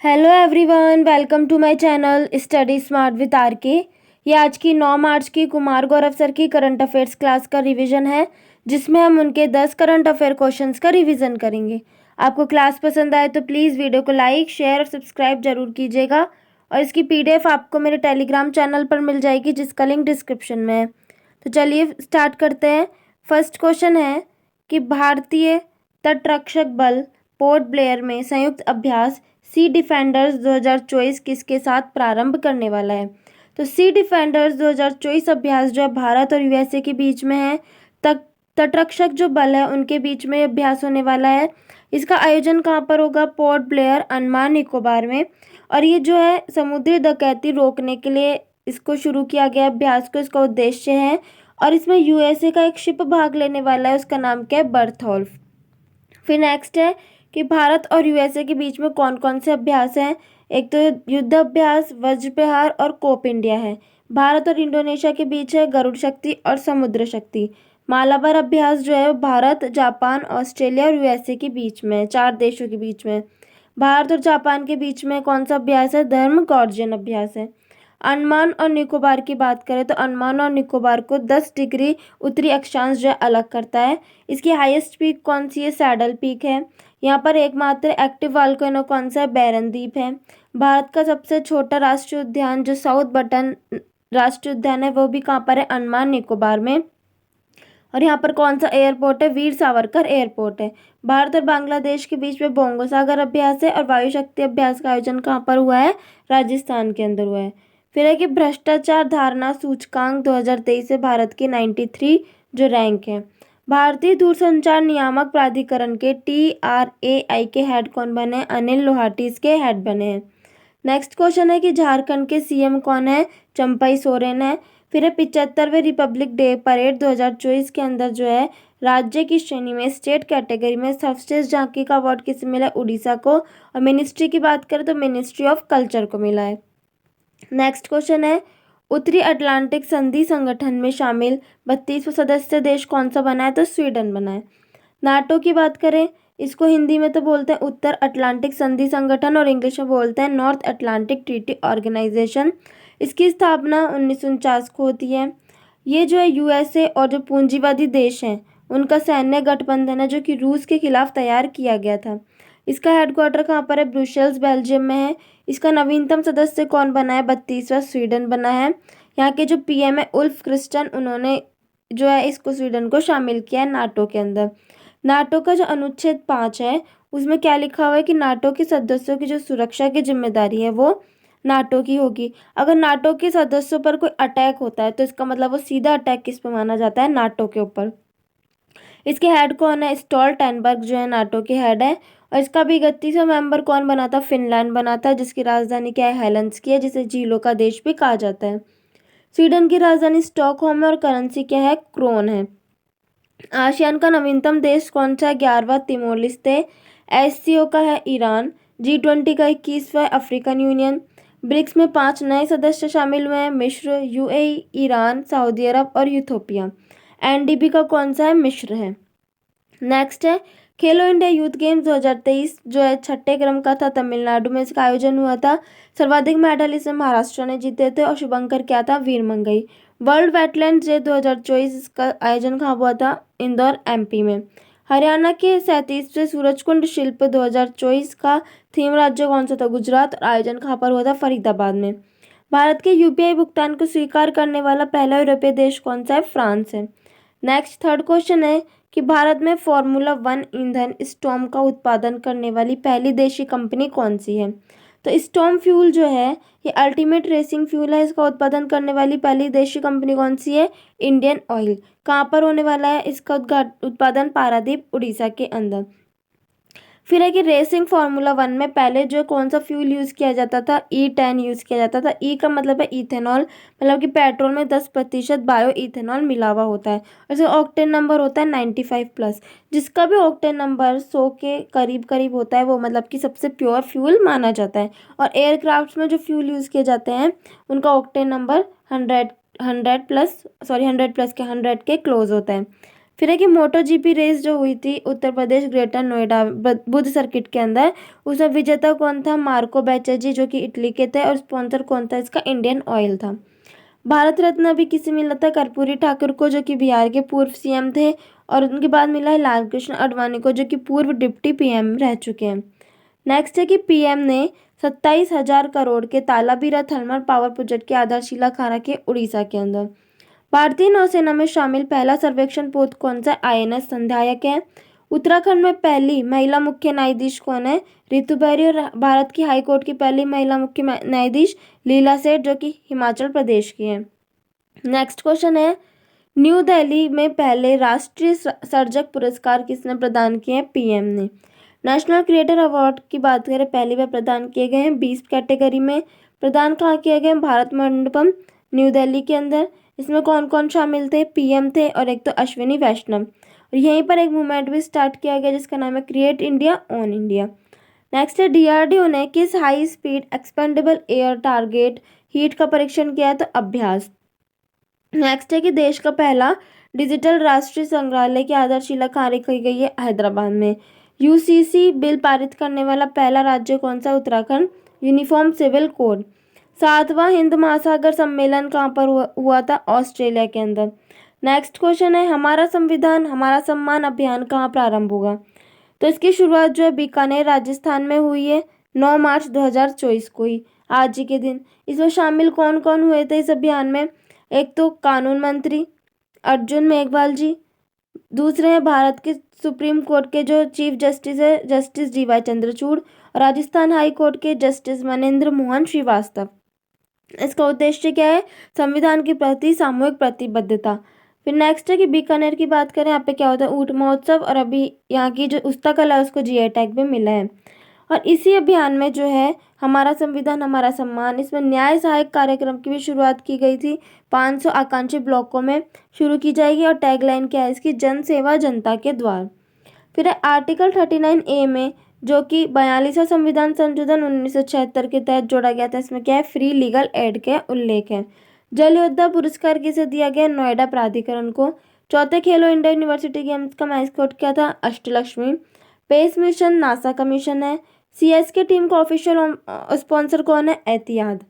Hello everyone, welcome to my channel study smart with R K. ये आज की 9 March की कुमार गौरव सर की करंट अफेयर्स क्लास का रिवीजन है, जिसमें हम उनके 10 करंट अफेयर क्वेश्चंस का रिवीजन करेंगे। आपको क्लास पसंद आए तो प्लीज़ वीडियो को लाइक, शेयर और सब्सक्राइब जरूर कीजिएगा। और इसकी पीडीएफ आपको मेरे टेलीग्राम चैनल पर मिल जाएगी, जिसका लिंक डिस्क्रिप्शन में है। तो चलिए स्टार्ट करते हैं। फर्स्ट क्वेश्चन है कि भारतीय तटरक्षक बल पोर्ट ब्लेयर में संयुक्त अभ्यास सी डिफेंडर्स 2024 किसके साथ प्रारंभ करने वाला है। तो सी डिफेंडर्स 2024 अभ्यास जो है भारत और यूएसए के बीच में है। तटरक्षक जो बल है उनके बीच में अभ्यास होने वाला है। इसका आयोजन कहाँ पर होगा? पोर्ट ब्लेयर, अंडमान निकोबार में। और ये जो है समुद्री डकैती रोकने के लिए इसको शुरू किया गया अभ्यास को, इसका उद्देश्य है। और इसमें यूएसए का एक शिप भाग लेने वाला है, उसका नाम क्या है? बर्थोल्फ। फिर नेक्स्ट है कि भारत और यूएसए के बीच में कौन कौन से अभ्यास हैं। एक तो युद्ध अभ्यास, वज्र प्रहार और कोप इंडिया है। भारत और इंडोनेशिया के बीच है गरुड़ शक्ति और समुद्र शक्ति। मालाबार अभ्यास जो है भारत, जापान, ऑस्ट्रेलिया और यूएसए के बीच में, 4 देशों के बीच में। भारत और जापान के बीच में कौन सा अभ्यास है? धर्म गॉर्जियन अभ्यास है। अंडमान और निकोबार की बात करें तो अंडमान और निकोबार को 10 डिग्री उत्तरी अक्षांश जो अलग करता है। इसकी हाईएस्ट पीक कौन सी है? सैडल पीक है। यहाँ पर एकमात्र एक्टिव वॉल्केनो कौन सा है? बैरन द्वीप है। भारत का सबसे छोटा राष्ट्रीय उद्यान जो साउथ बटन राष्ट्रीय उद्यान है वो भी कहाँ पर है? अंडमान निकोबार में। और यहाँ पर कौन सा एयरपोर्ट है? वीर सावरकर एयरपोर्ट है। भारत और बांग्लादेश के बीच में बोंगो सागर अभ्यास है। और वायु शक्ति अभ्यास का आयोजन कहाँ पर हुआ है? राजस्थान के अंदर हुआ है। फिर है कि भ्रष्टाचार धारणा सूचकांक 2023 से भारत की 93 जो रैंक है। भारतीय दूरसंचार नियामक प्राधिकरण के TRAI के हेड कौन बने? अनिल लोहाटी इसके हेड बने हैं। नेक्स्ट क्वेश्चन है कि झारखंड के सीएम कौन है? चंपई सोरेन है। फिर है 75वें रिपब्लिक डे परेड 2024 के अंदर जो है राज्य की श्रेणी में स्टेट कैटेगरी में सर्वश्रेष्ठ झांकी का अवार्ड किसे मिला? उड़ीसा को। और मिनिस्ट्री की बात करें तो मिनिस्ट्री ऑफ कल्चर को मिला है। नेक्स्ट क्वेश्चन है उत्तरी अटलांटिक संधि संगठन में शामिल 32वां सदस्य देश कौन सा बना है? तो स्वीडन बना है। नाटो की बात करें, इसको हिंदी में तो बोलते हैं उत्तर अटलांटिक संधि संगठन और इंग्लिश में बोलते हैं नॉर्थ अटलांटिक ट्रीटी ऑर्गेनाइजेशन। इसकी स्थापना 1949 को होती है। ये जो है यूएसए और जो पूंजीवादी देश हैं उनका सैन्य गठबंधन है, जो कि रूस के खिलाफ तैयार किया गया था। इसका हेडक्वार्टर कहाँ पर है? ब्रुसेल्स, बेल्जियम में है। इसका नवीनतम सदस्य कौन बना है? 32वां स्वीडन बना है। यहाँ के जो पीएम है उल्फ क्रिस्टन, उन्होंने जो है इसको स्वीडन को शामिल किया है नाटो के अंदर। नाटो का जो अनुच्छेद 5 है उसमें क्या लिखा हुआ है कि नाटो के सदस्यों की जो सुरक्षा की जिम्मेदारी है वो नाटो की होगी। अगर नाटो के सदस्यों पर कोई अटैक होता है तो इसका मतलब वो सीधा अटैक किस पे माना जाता है? नाटो के ऊपर। इसके हेड कौन है? स्टोल्टनबर्ग जो है नाटो के हेड है। और इसका भी 31वां मेंबर कौन बना था? फिनलैंड बना था, जिसकी राजधानी क्या है? हेलेंसिकी है, जिसे झीलों का देश भी कहा जाता है। स्वीडन की राजधानी स्टॉकहोम है और करेंसी क्या है? क्रोन है। आसियान का नवीनतम देश कौन सा है? 11वां तिमोर लेस्ते। एससीओ का है ईरान। G20 का 21वां अफ्रीकन यूनियन। ब्रिक्स में 5 नए सदस्य शामिल हुए हैं, मिस्र, यूएई, ईरान, सऊदी अरब और यूथोपिया। एनडीबी का कौन सा है? मिस्र है। नेक्स्ट है खेलो इंडिया यूथ गेम्स 2023 जो है 6ठे क्रम का था, तमिलनाडु में इसका आयोजन हुआ था। सर्वाधिक मेडल इसमें महाराष्ट्र ने जीते थे और शुभंकर क्या था? वीरमंगई। वर्ल्ड वेटलैंड डे 2024 इसका आयोजन कहाँ हुआ था? इंदौर एमपी में। हरियाणा के 37वें सूरजकुंड शिल्प 2024 का थीम राज्य कौन सा था? गुजरात। और आयोजन कहाँ पर हुआ था? फरीदाबाद में। भारत के यूपीआई भुगतान को स्वीकार करने वाला पहला यूरोपीय देश कौन सा है? फ्रांस है। नेक्स्ट थर्ड क्वेश्चन है कि भारत में Formula 1 ईंधन स्टॉर्म का उत्पादन करने वाली पहली देशी कंपनी कौन सी है? तो स्टॉर्म फ्यूल जो है ये अल्टीमेट रेसिंग फ्यूल है, इसका उत्पादन करने वाली पहली देशी कंपनी कौन सी है? Indian oil. कहाँ पर होने वाला है इसका उत्पादन? पारादीप, उड़ीसा के अंदर। फिर है कि रेसिंग Formula 1 में पहले जो कौन सा फ्यूल यूज़ किया जाता था? E10 यूज़ किया जाता था। ई का मतलब है इथेनॉल, मतलब कि पेट्रोल में 10% बायो इथेनॉल मिला हुआ होता है। और जो ऑक्टेन नंबर होता है 95+, जिसका भी ऑक्टेन नंबर 100 के करीब करीब होता है वो मतलब कि सबसे प्योर फ्यूल माना जाता है। और एयरक्राफ्ट में जो फ्यूल यूज़ किए जाते हैं उनका ऑक्टेन नंबर 100 100+ के 100 के क्लोज होता है। फिर है कि मोटो जीपी रेस जो हुई थी उत्तर प्रदेश ग्रेटर नोएडा बुद्ध सर्किट के अंदर, उसमें विजेता कौन था? मार्को बैचेजी जो कि इटली के थे, और स्पॉन्सर कौन था इसका? इंडियन ऑयल था। भारत रत्न अभी किसे मिला था? कर्पूरी ठाकुर को जो कि बिहार के पूर्व सीएम थे, और उनके बाद मिला है लाल कृष्ण आडवाणी को जो कि पूर्व डिप्टी पीएम रह चुके हैं। नेक्स्ट है कि पीएम ने 27,000 करोड़ के तालाबीरा थर्मल पावर प्रोजेक्ट की आधारशिला खा रखी है उड़ीसा के अंदर। भारतीय नौसेना में शामिल पहला सर्वेक्षण पोत कौन सा? आईएनएस संध्यायक है। उत्तराखंड में पहली महिला मुख्य न्यायाधीश कौन है? रितु बेरी। और भारत की हाईकोर्ट की पहली महिला मुख्य न्यायाधीश लीला सेठ जो कि हिमाचल प्रदेश की है। नेक्स्ट क्वेश्चन है, न्यू दिल्ली में पहले राष्ट्रीय सर्जक पुरस्कार किसने प्रदान किए हैं? पीएम ने। नेशनल क्रिएटर अवार्ड की बात करें, पहली बार प्रदान किए गए हैं 20 कैटेगरी में। प्रदान कहाँ किए गए? भारत मंडपम न्यू दिल्ली के अंदर। इसमें कौन कौन शामिल थे? पीएम थे, और एक तो अश्विनी वैष्णव। और यहीं पर एक मूवमेंट भी स्टार्ट किया गया जिसका नाम है create India on India. Next है, डीआरडीओ ने किस high speed expendable air target heat का परीक्षण किया है? तो अभ्यास। नेक्स्ट है कि देश का पहला डिजिटल राष्ट्रीय संग्रहालय की आधारशिला कहाँ रखी गई है? हैदराबाद में। यूसीसी बिल पारित करने वाला पहला राज्य कौन सा? उत्तराखंड। Uniform civil code. 7वां हिंद महासागर सम्मेलन कहाँ पर हुआ था? ऑस्ट्रेलिया के अंदर। नेक्स्ट क्वेश्चन है, हमारा संविधान हमारा सम्मान अभियान कहाँ प्रारंभ होगा? तो इसकी शुरुआत जो है बीकानेर राजस्थान में हुई है 9 मार्च 2024 को ही, आज ही के दिन। इसमें शामिल कौन कौन हुए थे इस अभियान में? एक तो कानून मंत्री अर्जुन मेघवाल जी, दूसरे हैं भारत के सुप्रीम कोर्ट के जो चीफ जस्टिस है जस्टिस डीवाई चंद्रचूड़, और राजस्थान हाई कोर्ट के जस्टिस मनेंद्र मोहन श्रीवास्तव। इसका उद्देश्य क्या है? संविधान के प्रति सामूहिक प्रतिबद्धता। फिर नेक्स्ट है कि बीकानेर की बात करें, यहाँ पे क्या होता है? ऊंट महोत्सव, और अभी यहाँ की जो उस्तकला है उसको जीआई टैग भी मिला है। और इसी अभियान में जो है हमारा संविधान हमारा सम्मान, इसमें न्याय सहायक कार्यक्रम की भी शुरुआत की गई थी। 500 आकांक्षी ब्लॉकों में शुरू की जाएगी, और टैगलाइन क्या है इसकी? जन सेवा जनता के द्वार। फिर है आर्टिकल 39A में जो कि 42वां संविधान संशोधन 1976 के तहत जोड़ा गया था, इसमें क्या है? फ्री लीगल एड का उल्लेख है। जल योद्धा पुरस्कार किसे दिया गया? नोएडा प्राधिकरण को। चौथे खेलो इंडिया यूनिवर्सिटी गेम्स का मैस्कॉट क्या था? अष्टलक्ष्मी। स्पेस मिशन नासा का मिशन है। सीएसके टीम का ऑफिशियल स्पॉन्सर कौन है? एतिहाद।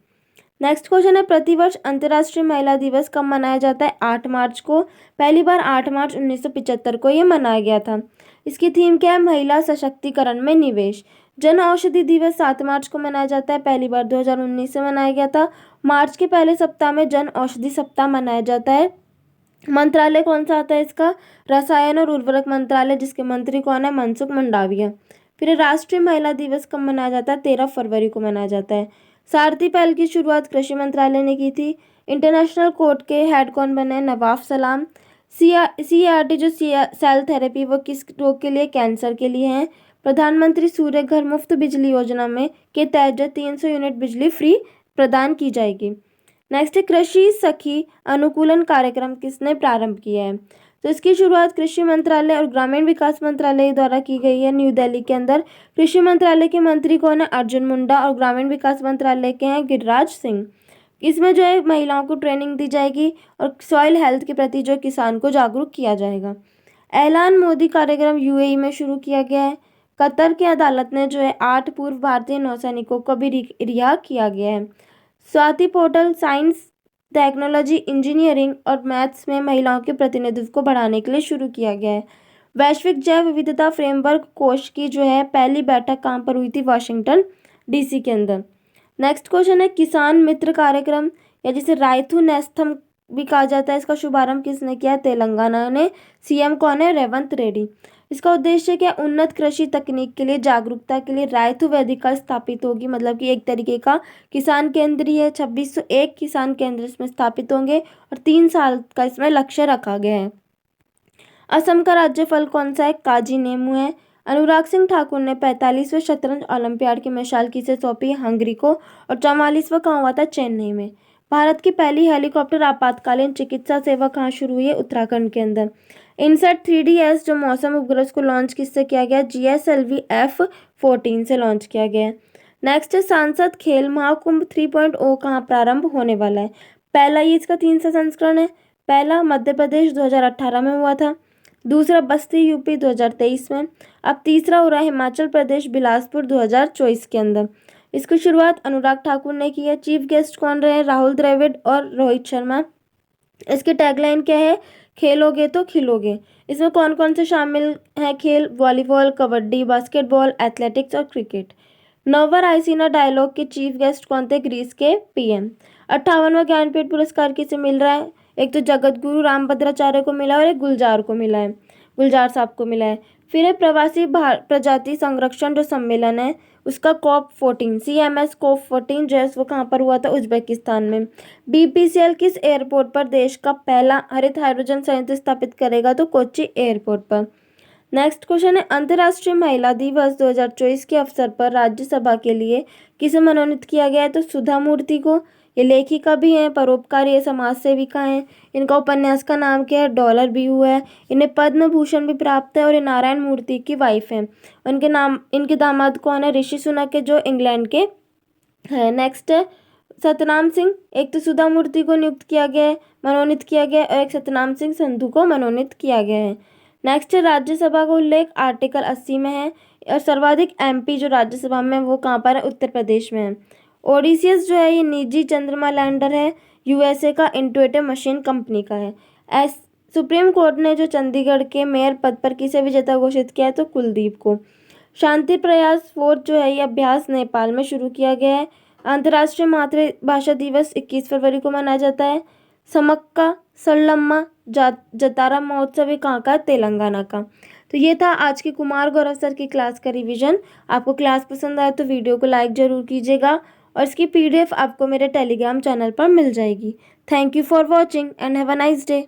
नेक्स्ट क्वेश्चन है, प्रतिवर्ष अंतर्राष्ट्रीय महिला दिवस कब मनाया जाता है? 8 मार्च को। पहली बार 8 मार्च 1975 को ये मनाया गया था। इसकी थीम क्या है? महिला सशक्तिकरण में निवेश। जन औषधि दिवस 7 मार्च को मनाया जाता है, पहली बार 2019 से मनाया गया था। मार्च के पहले सप्ताह में जन औषधि सप्ताह मनाया जाता है। मंत्रालय कौन सा आता है इसका? रसायन और उर्वरक मंत्रालय, जिसके मंत्री कौन है? मनसुख मंडाविया। फिर राष्ट्रीय महिला दिवस कब मनाया जाता है? 13 फरवरी को मनाया जाता है। सारथी पहल की शुरुआत कृषि मंत्रालय ने की थी। इंटरनेशनल कोर्ट के हेड कौन बने? नवाफ सलाम। सीआरटी जो सेल थेरेपी वो किस रोग के लिए? कैंसर के लिए है। प्रधानमंत्री सूर्य घर मुफ्त बिजली योजना में के तहत जो 300 यूनिट बिजली फ्री प्रदान की जाएगी। नेक्स्ट है, कृषि सखी अनुकूलन कार्यक्रम किसने प्रारंभ किया है? तो इसकी शुरुआत कृषि मंत्रालय और ग्रामीण विकास मंत्रालय द्वारा की गई है न्यू दिल्ली के अंदर। कृषि मंत्रालय के मंत्री कौन है? अर्जुन मुंडा। और ग्रामीण विकास मंत्रालय के हैं गिरिराज सिंह। इसमें जो है महिलाओं को ट्रेनिंग दी जाएगी और सॉइल हेल्थ के प्रति जो किसान को जागरूक किया जाएगा। ऐलान मोदी कार्यक्रम यूएई में शुरू किया गया है। कतर की अदालत ने जो है 8 पूर्व भारतीय नौसैनिकों को भी रिहा किया गया है। Swati portal science technology engineering और मैथ्स में महिलाओं के प्रतिनिधित्व को बढ़ाने के लिए शुरू किया गया है। वैश्विक जैव विविधता फ्रेमवर्क कोष की जो है पहली बैठक कहाँ पर हुई थी? वाशिंगटन डीसी के अंदर। नेक्स्ट क्वेश्चन है, किसान मित्र कार्यक्रम या जिसे राइथु नेस्तम भी कहा जाता है, इसका शुभारंभ किसने किया? तेलंगाना ने। सीएम कौन है? रेवंत रेड्डी। इसका उद्देश्य क्या? उन्नत कृषि तकनीक के लिए जागरूकता के लिए राइथु वेदिका स्थापित होगी, मतलब कि एक तरीके का किसान केंद्र ही है। 2601 किसान केंद्र इसमें स्थापित होंगे और 3 साल का इसमें लक्ष्य रखा गया है। असम का राज्य फल कौन सा है? काजी नेमू है। अनुराग सिंह ठाकुर ने 45वें शतरंज ओलंपियाड की मशाल किसे सौंपी? हंगरी को। और 44वां कहाँ हुआ था? चेन्नई में। भारत की पहली हेलीकॉप्टर आपातकालीन चिकित्सा सेवा कहाँ शुरू हुई है? उत्तराखंड के अंदर। इनसेट 3DS जो मौसम उपग्रह उसको लॉन्च किससे किया गया? GSLV F-14 से लॉन्च किया गया है। नेक्स्ट है, सांसद खेल महाकुंभ 3.0 कहाँ प्रारंभ होने वाला है? पहला ये इसका 3सा संस्करण है। पहला मध्य प्रदेश 2018 में हुआ था। दूसरा बस्ती यूपी 2023 में। अब तीसरा हो रहा है हिमाचल प्रदेश बिलासपुर 2024 के अंदर। इसकी शुरुआत अनुराग ठाकुर ने की है। चीफ गेस्ट कौन रहे हैं? राहुल द्रविड़ और रोहित शर्मा। इसकी टैगलाइन क्या है? खेलोगे तो खिलोगे। इसमें कौन कौन से शामिल हैं खेल? वॉलीबॉल, कबड्डी, बास्केटबॉल, एथलेटिक्स और क्रिकेट। नौवां रायसीना डायलॉग के चीफ गेस्ट कौन थे? ग्रीस के पीएम। 58वां ज्ञानपीठ पुरस्कार किसे मिल रहा है? एक तो जगत गुरु रामभद्राचार्य को मिला और एक गुलजार को मिला है, गुलजार साहब को मिला है। फिर है प्रवासी प्रजाति संरक्षण जो सम्मेलन है उसका COP14 CMS COP14 जो है वो कहाँ पर हुआ था? उज्बेकिस्तान में। BPCL किस एयरपोर्ट पर देश का पहला हरित हाइड्रोजन संयंत्र स्थापित करेगा? तो कोच्चि एयरपोर्ट पर। नेक्स्ट क्वेश्चन है अंतर्राष्ट्रीय महिला दिवस 2024 के अवसर पर राज्यसभा के लिए किसे मनोनीत किया गया है? तो सुधा मूर्ति को। ये लेखिका भी हैं, परोपकारी है, समाज सेविका हैं। इनका उपन्यास का नाम क्या है? डॉलर व्यू है। इन्हें पद्म भूषण भी प्राप्त है और ये नारायण मूर्ति की वाइफ हैं। इनके दामाद कौन है? ऋषि सुनक है जो इंग्लैंड के है। नेक्स्ट है सतनाम सिंह। एक तो सुधा मूर्ति को नियुक्त किया गया है, मनोनीत किया गया है, और एक सतनाम सिंह संधू को मनोनीत किया गया है। नेक्स्ट है राज्यसभा का उल्लेख आर्टिकल 80 में है और सर्वाधिक MP जो राज्यसभा में वो कहाँ पर है? उत्तर प्रदेश में है। ओडिसियस जो है ये निजी चंद्रमा लैंडर है, USA का इंट्यूटिव मशीन कंपनी का है। सुप्रीम कोर्ट ने जो चंडीगढ़ के मेयर पद पर किसे विजेता घोषित किया है? तो कुलदीप को। शांति प्रयास 4 जो है ये अभ्यास नेपाल में शुरू किया गया है। अंतर्राष्ट्रीय मातृभाषा दिवस 21 फरवरी को मनाया जाता है। समक्का सल्लम्मा जतारा महोत्सव ये कहाँ का? तेलंगाना का। तो ये था आज की कुमार गौरव सर की क्लास का रिवीजन। आपको क्लास पसंद आए तो वीडियो को लाइक जरूर कीजिएगा और इसकी PDF आपको मेरे टेलीग्राम चैनल पर मिल जाएगी। Thank you for watching and have a nice day.